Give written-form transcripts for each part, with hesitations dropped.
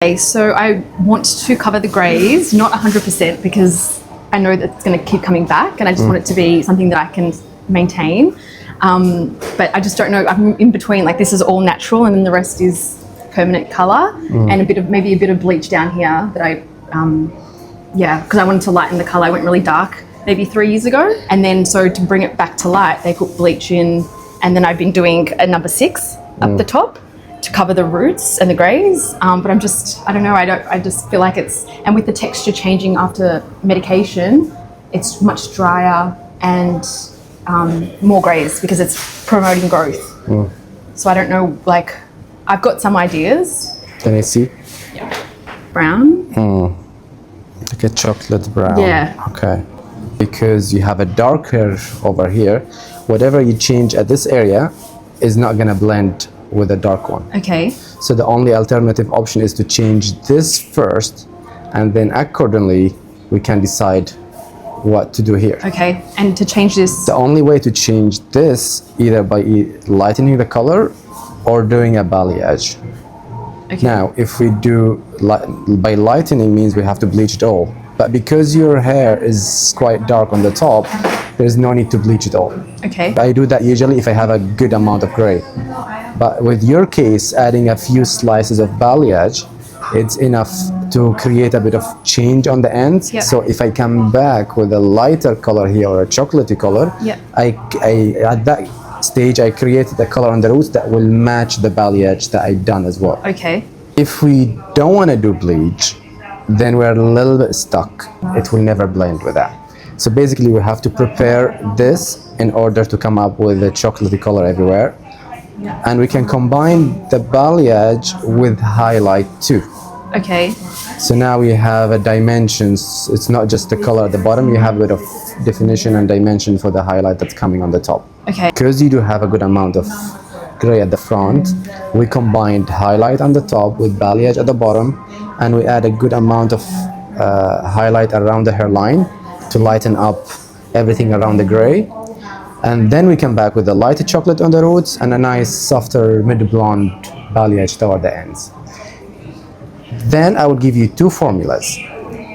Okay, so I want to cover the greys, not 100% because I know that it's going to keep coming back, and I just want it to be something that I can maintain. But I just don't know. I'm in between. Like, this is all natural, and then the rest is permanent color, and maybe a bit of bleach down here that I, because I wanted to lighten the color. I went really dark maybe 3 years ago, and then so to bring it back to light, they put bleach in, and then I've been doing a number 6 up the top to cover the roots and the greys. But I don't know. I just feel like and with the texture changing after medication, it's much drier and more greys because it's promoting growth. So I don't know, like, I've got some ideas. Can I see? Yeah. Brown. Like a chocolate brown. Yeah. Okay. Because you have a dark hair over here, whatever you change at this area is not going to blend with a dark one. Okay. So the only alternative option is to change this first, and then accordingly we can decide what to do here. Okay, and to change this? The only way to change this either by lightening the color or doing a balayage. Okay. Now, if we do by lightening means we have to bleach it all. But because your hair is quite dark on the top, there's no need to bleach it all. Okay. I do that usually if I have a good amount of gray. But with your case, adding a few slices of balayage, it's enough to create a bit of change on the ends. Yep. So if I come back with a lighter color here or a chocolatey color, yep. I at that stage I created a color on the roots that will match the balayage that I've done as well. Okay. If we don't want to do bleach, then we're a little bit stuck. It will never blend with that. So basically we have to prepare this in order to come up with a chocolatey color everywhere. And we can combine the balayage with highlight too. Okay. So now we have a dimensions. It's not just the color at the bottom, you have a bit of definition and dimension for the highlight that's coming on the top. Okay. Because you do have a good amount of gray at the front, we combined highlight on the top with balayage at the bottom, and we add a good amount of highlight around the hairline to lighten up everything around the gray. And then we come back with a lighter chocolate on the roots and a nice softer mid-blonde balayage toward the ends. Then I will give you 2 formulas.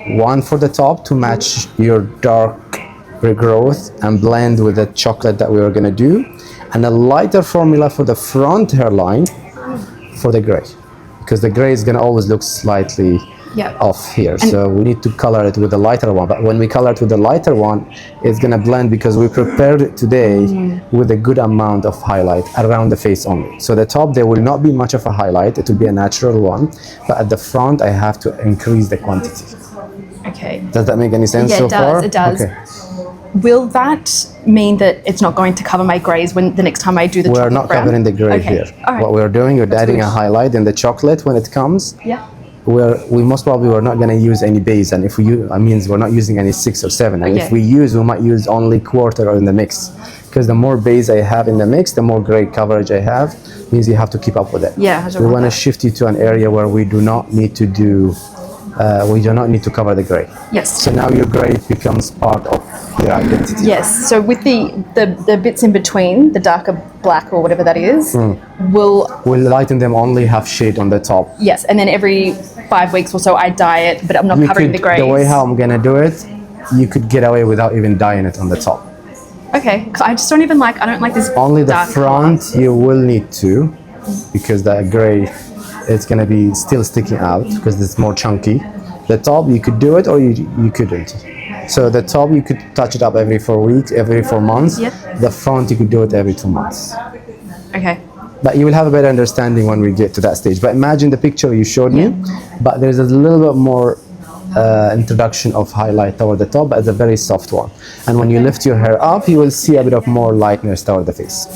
One for the top to match your dark regrowth and blend with the chocolate that we were going to do, and a lighter formula for the front hairline for the gray, because the gray is going to always look slightly off here. So we need to color it with a lighter one, but when we color it with the lighter one, it's going to blend because we prepared it today with a good amount of highlight around the face only. So the top, there will not be much of a highlight, it will be a natural one, but at the front I have to increase the quantity. Okay. Does that make any sense so far? It does. Okay. Will that mean that it's not going to cover my greys when the next time I do the chocolate We're not brown? covering the gray here. All right. What we're doing, we're adding good. a highlight in the chocolate when it comes. Yeah. We most probably we're not going to use any base, and if we use, that means we're not using any 6 or 7. And if we use, we might use only quarter in the mix, because the more base I have in the mix, the more gray coverage I have. Means you have to keep up with it. Yeah. We want to shift you to an area where we do not need to do. We do not need to cover the gray. Yes. So now your gray becomes part of your identity. Yes. So with the bits in between, the darker black or whatever that is, we'll lighten them, only have shade on the top. Yes, and then every 5 weeks or so I dye it, but I'm not covering the greys. The way how I'm gonna do it, you could get away without even dyeing it on the top. Okay, because I just don't even like. I don't like this. Only the dark front color. you will need to, because the gray, it's gonna be still sticking out because it's more chunky. The top you could do it or you couldn't. So the top you could touch it up every 4 weeks, every 4 months. Yep. The front you could do it every 2 months. Okay. But you will have a better understanding when we get to that stage. But imagine the picture you showed me, but there's a little bit more introduction of highlight toward the top, but it's a very soft one. And when you lift your hair up, you will see a bit of more lightness toward the face.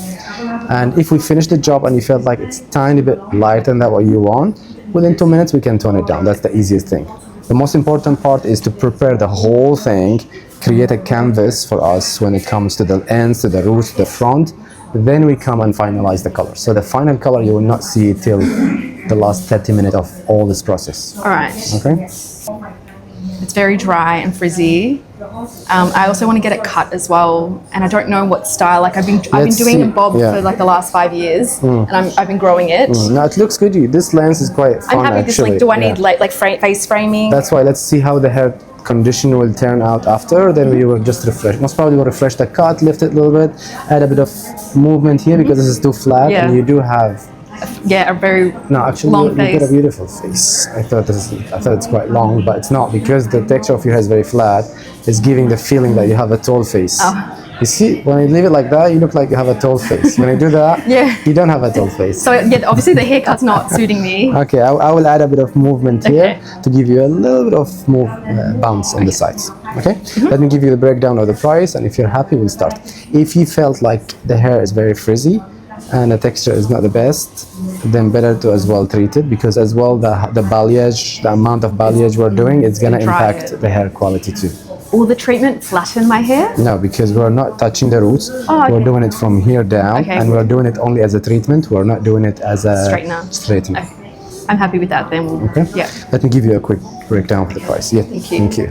And if we finish the job and you felt like it's tiny bit lighter than what you want, within 2 minutes we can tone it down. That's the easiest thing. The most important part is to prepare the whole thing, create a canvas for us when it comes to the ends, to the roots, to the front. Then we come and finalize the color. So the final color you will not see till the last 30 minutes of all this process. All right. Okay? It's very dry and frizzy. I also want to get it cut as well, and I don't know what style. Like I've been Let's doing see. a bob Yeah. for like the last 5 years, and I've been growing it. No, it looks good. This lens is quite fun. I'm happy. Just actually. like, do I Yeah. need like face framing? That's why. Let's see how the hair condition will turn out after. Then we will just refresh. Most probably we'll refresh the cut, lift it a little bit, add a bit of movement here because this is too flat, Yeah. and you do have. Yeah, a very No, actually, long you got a face. beautiful face. I thought it's quite long, but it's not because the texture of your hair is very flat. It's giving the feeling that you have a tall face. Oh. You see, when you leave it like that, you look like you have a tall face. When you do that, Yeah. you don't have a tall face. So yeah, obviously the haircut's not suiting me. Okay, I will add a bit of movement here Okay. to give you a little bit of bounce on the sides. Okay, let me give you the breakdown of the price, and if you're happy, we'll start. If you felt like the hair is very frizzy and the texture is not the best, then better to as well treat it, because as well the balayage, the amount of balayage we're doing, it's gonna Dry impact it. the hair quality too. Will the treatment flatten my hair? No, because we're not touching the roots. okay. We're doing it from here down, Okay. and we're doing it only as a treatment. We're not doing it as a straightener. Okay. I'm happy with that then. Okay. Yeah. Let me give you a quick breakdown of the price. Yeah. Thank you. Thank you.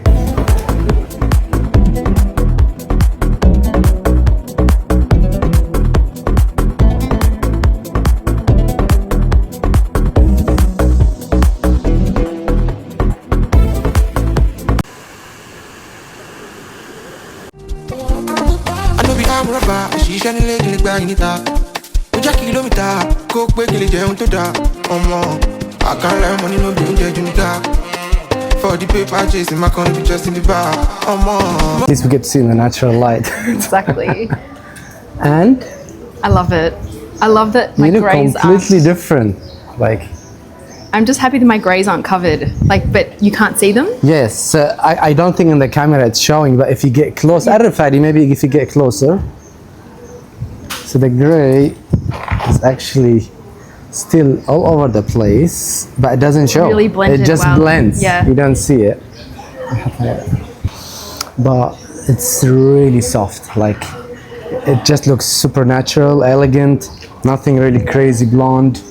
rọ́bà òṣìṣẹ́ nílé kí lè gba ìníta ó jẹ́ kìlómítà kó pé kí lè jẹun tó dáa ọmọ àkàrà ẹ̀mọ́ nínú bí oúnjẹ dùn níta for the paper chasing my country just in the bar ọmọ. At least we get to see in the natural light. Exactly. And I love it. I love that my you look greys completely aren't. different. Like, I'm just happy that my greys aren't covered. Like, but you can't see them. yes, I don't think in the camera it's showing, but if you get close, I don't know, Fadi, maybe if you get closer. So the gray is actually still all over the place, but it doesn't show. Really blended It just well. blends. Yeah. You don't see it. But it's really soft. Like, it just looks super natural, elegant, nothing really crazy blonde.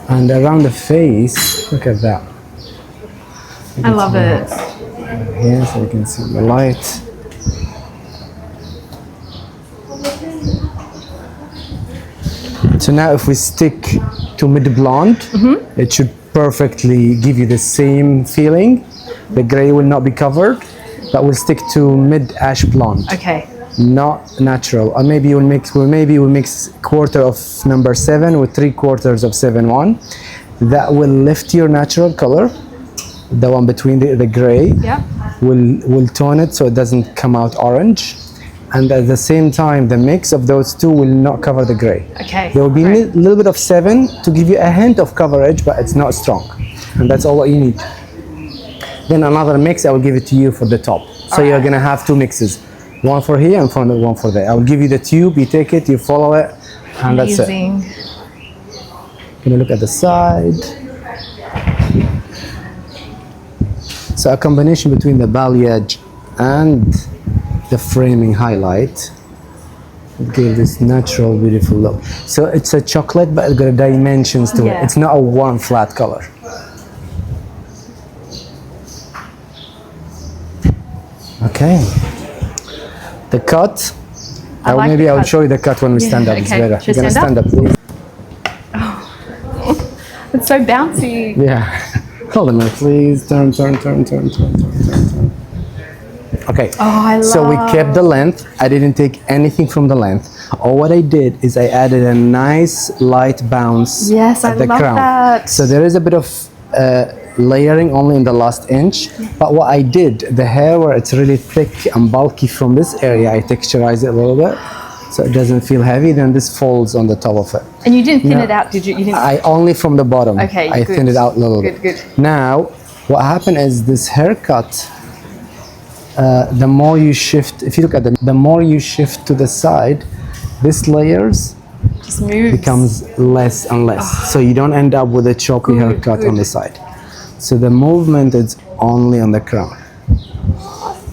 And around the face, look at that. I love it. Here, so you can see the light. So now if we stick to mid blonde, it should perfectly give you the same feeling. The gray will not be covered, but we'll stick to mid ash blonde. Okay. Not natural. Or maybe we'll mix quarter of number 7 with 3/4 of 7-1. That will lift your natural color. The one between the gray Yeah. will tone it so it doesn't come out orange. And at the same time, the mix of those two will not cover the gray. Okay. There will be a Great. little bit of 7 to give you a hint of coverage, but it's not strong. And that's all what you need. Then another mix, I will give it to you for the top. So you're Alright. gonna have 2 mixes. One for here and one for there. I will give you the tube, you take it, you follow it, and that's it. Amazing. Gonna look at the side. So a combination between the balayage and the framing highlight give this natural, beautiful look. So it's a chocolate, but it's got dimensions to it. Yeah. It's not a one flat color. Okay. The cut. like Maybe the I'll cut. show you the cut when we stand up. It's okay. better. Should You're I gonna stand stand up, please. It's so bouncy. Yeah. Hold on a minute, please. Turn. Okay. Oh, I love. So we kept the length. I didn't take anything from the length. All what I did is I added a nice light bounce Yes, at I the love crown. that. So there is a bit of layering only in the last inch. But what I did, the hair where it's really thick and bulky from this area, I texturize it a little bit so it doesn't feel heavy. Then this folds on the top of it. And you didn't thin No. it out, did you? You didn't. I only from the bottom. Okay, I good. thinned it out a little Good, bit. good. Now, what happened is this haircut, the more you shift, if you look at the more you shift to the side, this layers Just moves. becomes less and less. So you don't end up with a choppy haircut on good. the side. So the movement is only on the crown.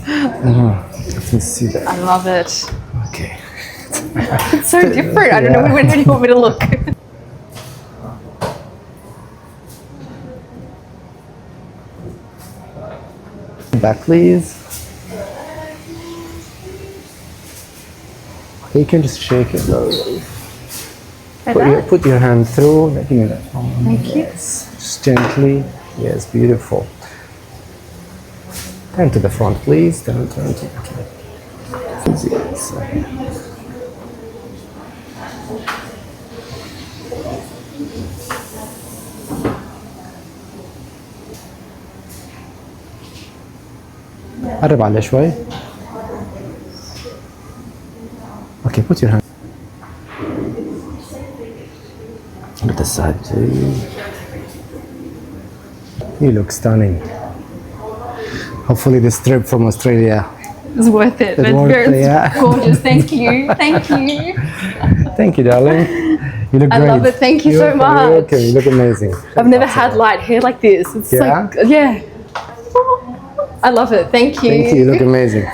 Let me see that. I love it. Okay. It's so different. I don't know where do you want me to look. Back, please. You can just shake it slowly. Like that? Put your hand through. Give me that. Thank you. Just gently. Yes, beautiful. Turn to the front, please. Turn to. Okay. Yes. قرب عليه شوي. Okay, put your hand. Look at the side, please. You look stunning. Hopefully this trip from Australia. It's worth it. It's worth very it, yeah. gorgeous. Thank you. Thank you. Thank you, darling. You look I great. love it. Thank you so much. Okay, you look amazing. I've never had light hair like this. It's Yeah? like, yeah. I love it. Thank you. Thank you. You look amazing.